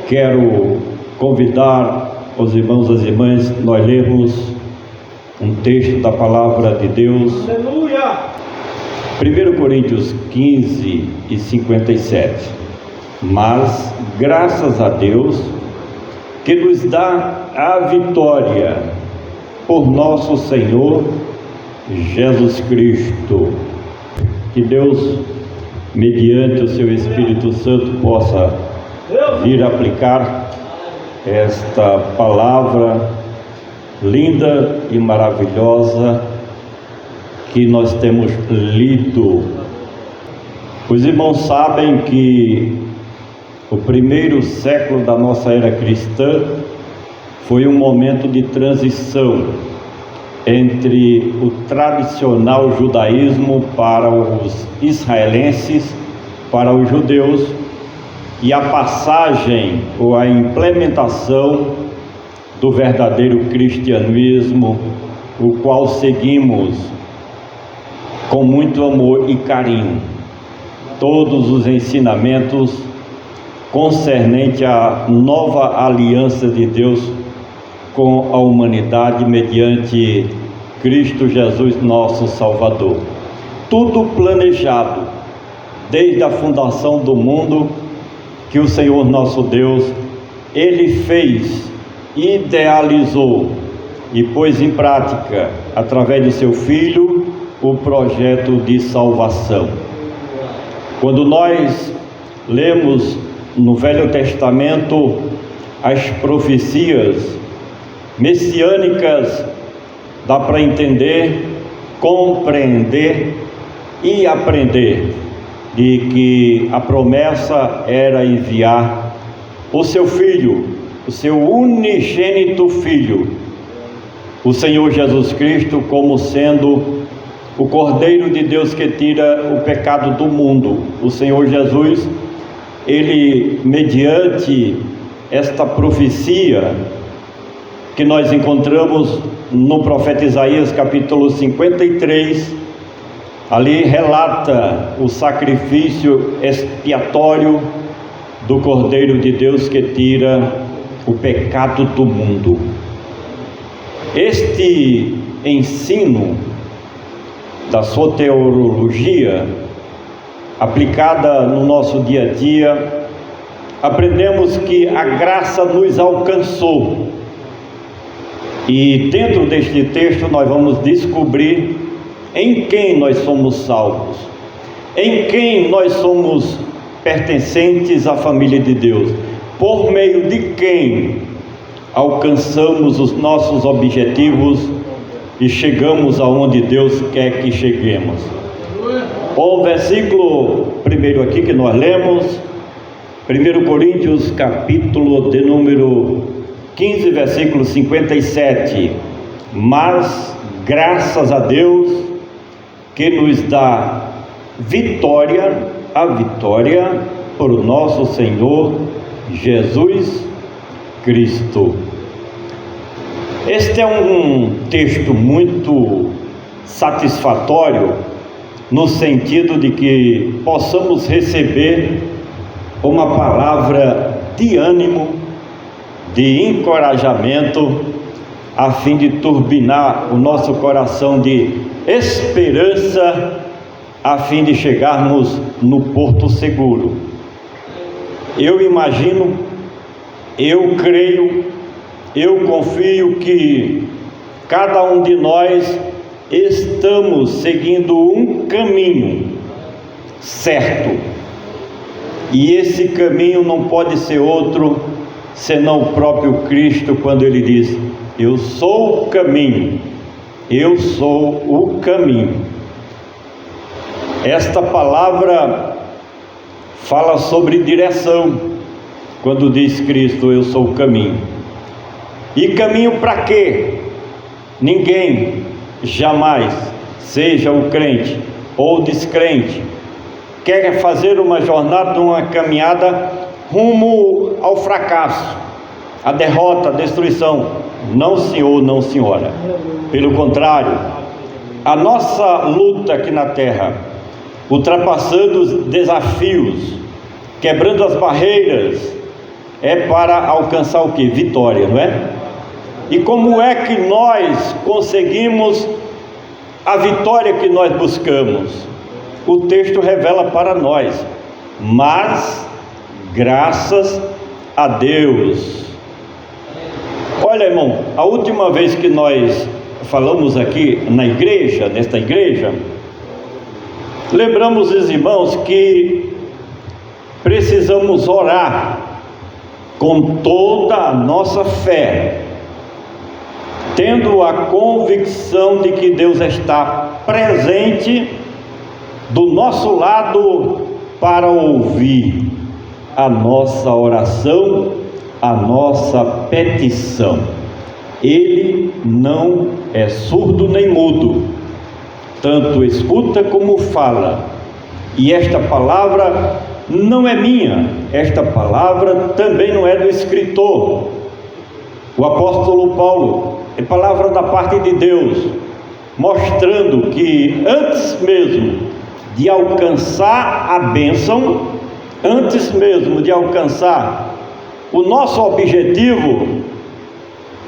Quero convidar os irmãos e as irmãs, nós lermos um texto da Palavra de Deus. Aleluia! 1 Coríntios 15 e 57. Mas, graças a Deus, que nos dá a vitória por nosso Senhor Jesus Cristo. Que Deus, mediante o seu Espírito Santo, possa vir aplicar esta palavra linda e maravilhosa que nós temos lido. Os irmãos sabem que o primeiro século da nossa era cristã foi um momento de transição entre o tradicional judaísmo para os israelenses, para os judeus, e a passagem ou a implementação do verdadeiro cristianismo, o qual seguimos com muito amor e carinho. Todos os ensinamentos concernentes à nova aliança de Deus com a humanidade mediante Cristo Jesus, nosso Salvador. Tudo planejado desde a fundação do mundo, que o Senhor nosso Deus, Ele fez, idealizou e pôs em prática, através de seu Filho, o projeto de salvação. Quando nós lemos no Velho Testamento as profecias messiânicas, dá para entender, compreender e aprender de que a promessa era enviar o seu Filho, o seu unigênito Filho, o Senhor Jesus Cristo, como sendo o Cordeiro de Deus que tira o pecado do mundo. O Senhor Jesus, Ele, mediante esta profecia que nós encontramos no profeta Isaías, capítulo 53, ali relata o sacrifício expiatório do Cordeiro de Deus que tira o pecado do mundo. Este ensino da soteriologia aplicada no nosso dia a dia, aprendemos que a graça nos alcançou. E dentro deste texto nós vamos descobrir em quem nós somos salvos, em quem nós somos pertencentes à família de Deus, por meio de quem alcançamos os nossos objetivos e chegamos aonde Deus quer que cheguemos. O versículo primeiro aqui que nós lemos, 1 Coríntios capítulo de número 15, versículo 57. Mas graças a Deus que nos dá a vitória por nosso Senhor Jesus Cristo. Este é um texto muito satisfatório, no sentido de que possamos receber uma palavra de ânimo, de encorajamento, a fim de turbinar o nosso coração de esperança, a fim de chegarmos no porto seguro. Eu imagino, eu creio, eu confio que cada um de nós estamos seguindo um caminho certo, e esse caminho não pode ser outro senão o próprio Cristo, quando Ele diz: eu sou o caminho, eu sou o caminho. Esta palavra fala sobre direção, quando diz Cristo: eu sou o caminho. E caminho para quê? Ninguém jamais, seja o crente ou descrente, quer fazer uma jornada, uma caminhada rumo ao fracasso, à derrota, à destruição. Não, senhor, não, senhora. Pelo contrário, a nossa luta aqui na terra, ultrapassando os desafios, quebrando as barreiras, é para alcançar o quê? Vitória, não é? E como é que nós conseguimos a vitória que nós buscamos? O texto revela para nós: mas graças a Deus. Olha, irmão, a última vez que nós falamos aqui na igreja, nesta igreja, lembramos os irmãos que precisamos orar com toda a nossa fé, tendo a convicção de que Deus está presente do nosso lado para ouvir a nossa oração, a nossa petição. Ele não é surdo nem mudo, tanto escuta como fala. E esta palavra não é minha, esta palavra também não é do escritor, o apóstolo Paulo. É palavra da parte de Deus, mostrando que antes mesmo de alcançar a bênção, antes mesmo de alcançar o nosso objetivo,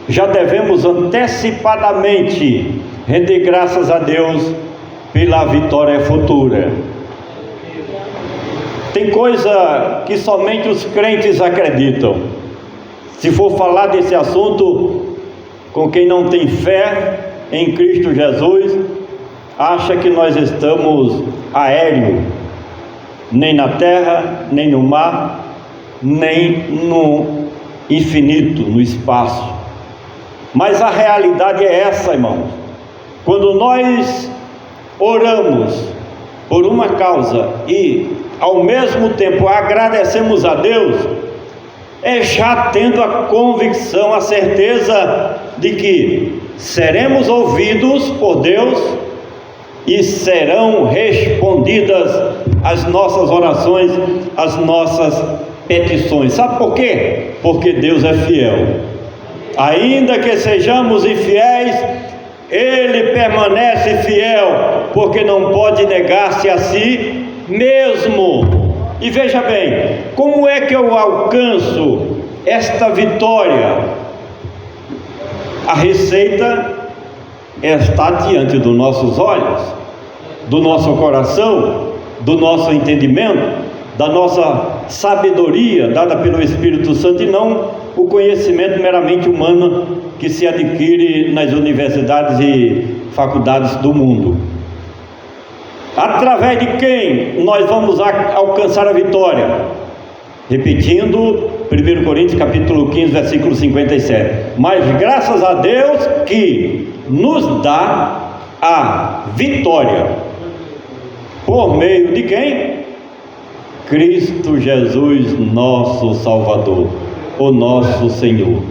já devemos antecipadamente render graças a Deus pela vitória futura. Tem coisa que somente os crentes acreditam. Se for falar desse assunto com quem não tem fé em Cristo Jesus, acha que nós estamos aéreo, nem na terra, nem no mar, nem no infinito, no espaço. Mas a realidade é essa, irmãos. Quando nós oramos por uma causa e ao mesmo tempo agradecemos a Deus, é já tendo a convicção, a certeza de que seremos ouvidos por Deus e serão respondidas as nossas orações, as nossas petições. Sabe por quê? Porque Deus é fiel. Ainda que sejamos infiéis, Ele permanece fiel, porque não pode negar-se a si mesmo. E veja bem, como é que eu alcanço esta vitória? A receita está diante dos nossos olhos, do nosso coração, do nosso entendimento, da nossa sabedoria dada pelo Espírito Santo, e não o conhecimento meramente humano que se adquire nas universidades e faculdades do mundo. Através de quem nós vamos alcançar a vitória? Repetindo 1 Coríntios capítulo 15, versículo 57. Mas graças a Deus que nos dá a vitória. Por meio de quem? Cristo Jesus, nosso Salvador, o nosso Senhor.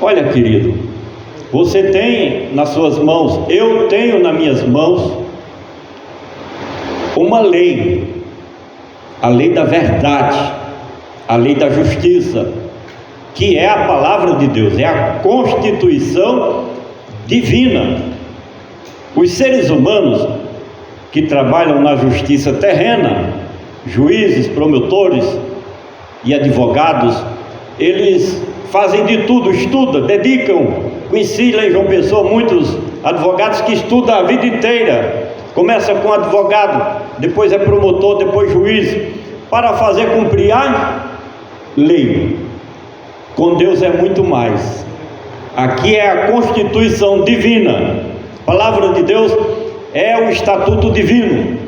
Olha, querido, você tem nas suas mãos, eu tenho nas minhas mãos uma lei, a lei da verdade, a lei da justiça, que é a palavra de Deus, é a Constituição divina. Os seres humanos que trabalham na justiça terrena, juízes, promotores e advogados, eles fazem de tudo, estudam, dedicam. Conheci lá em João Pessoa muitos advogados que estudam a vida inteira. Começa com advogado, depois é promotor, depois juiz, para fazer cumprir a lei. Com Deus é muito mais. Aqui é a Constituição divina. A palavra de Deus é o estatuto divino,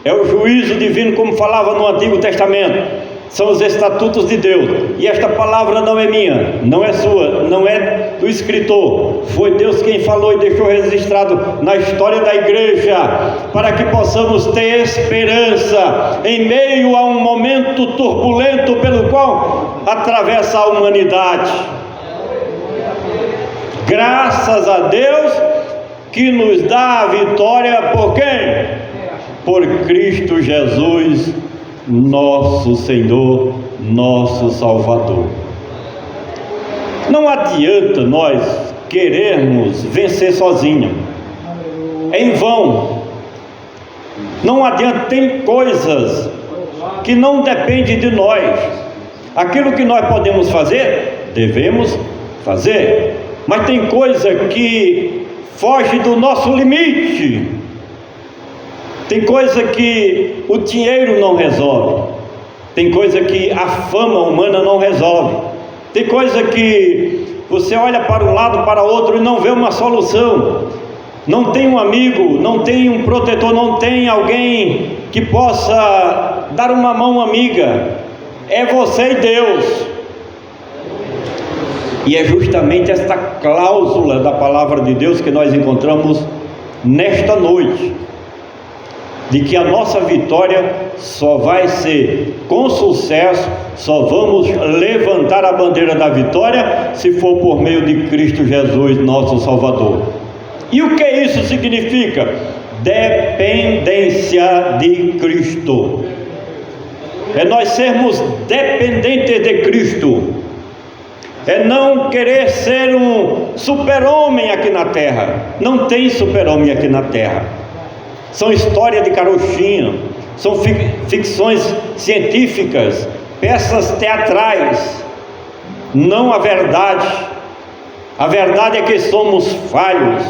é o juízo divino, como falava no Antigo Testamento. São os estatutos de Deus. E esta palavra não é minha, não é sua, não é do escritor. Foi Deus quem falou e deixou registrado na história da igreja, para que possamos ter esperança em meio a um momento turbulento pelo qual atravessa a humanidade. Graças a Deus que nos dá a vitória por quem? Por Cristo Jesus, nosso Senhor, nosso Salvador. Não adianta nós querermos vencer sozinhos, é em vão. Não adianta, tem coisas que não dependem de nós. Aquilo que nós podemos fazer, devemos fazer. Mas tem coisa que foge do nosso limite. Tem coisa que o dinheiro não resolve. Tem coisa que a fama humana não resolve. Tem coisa que você olha para um lado, para outro e não vê uma solução. Não tem um amigo, não tem um protetor, não tem alguém que possa dar uma mão amiga. É você e Deus. E é justamente esta cláusula da palavra de Deus que nós encontramos nesta noite, de que a nossa vitória só vai ser com sucesso, só vamos levantar a bandeira da vitória se for por meio de Cristo Jesus, nosso Salvador. E o que isso significa? Dependência de Cristo. É nós sermos dependentes de Cristo. É não querer ser um super-homem aqui na terra. Não tem super-homem aqui na terra. São histórias de carochinha, são ficções científicas, peças teatrais, não a verdade. A verdade é que somos falhos,